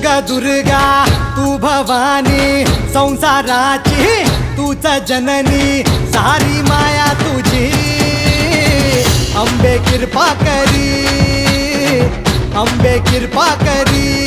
ग दुर्गा तू भवानी संसाराची तूच जननी सारी माया तुझी अंबे कृपा करी अंबे कृपा करी